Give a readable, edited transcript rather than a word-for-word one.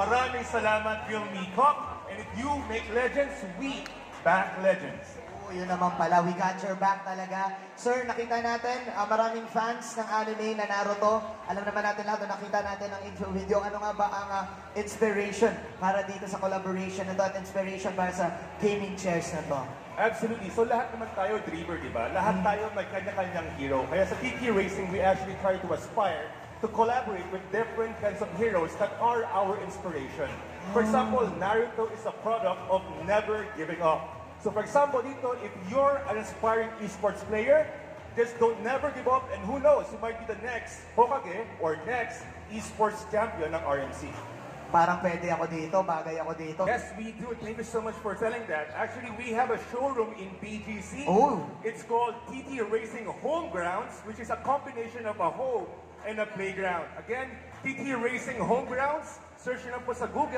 Maraming salamat, Phil Meacock. And if you make legends, we back legends. Yun naman pala, we got your back talaga. Sir, nakita natin, maraming fans ng anime na Naruto. Alam naman natin lahat, nakita natin ang intro video. Ano nga ba ang inspiration para dito sa collaboration na to at inspiration para sa gaming chairs na to? Absolutely. So lahat naman tayo dreamer, di ba? Lahat tayo may kanya-kanyang hero. Kaya sa TT Racing, we actually try to aspire to collaborate with different kinds of heroes that are our inspiration. For example, Naruto is a product of never giving up. So for example, dito, if you're an aspiring esports player, just don't never give up, and who knows, you might be the next Hokage or next esports champion ng RMC. Parang pwede ako dito, bagay ako dito. Yes, we do. Thank you so much for telling that. Actually, we have a showroom in BGC. Oh. It's called TT Racing Homegrounds, which is a combination of a home and a playground. Again, TT Racing Homegrounds, search nyo na po sa Google.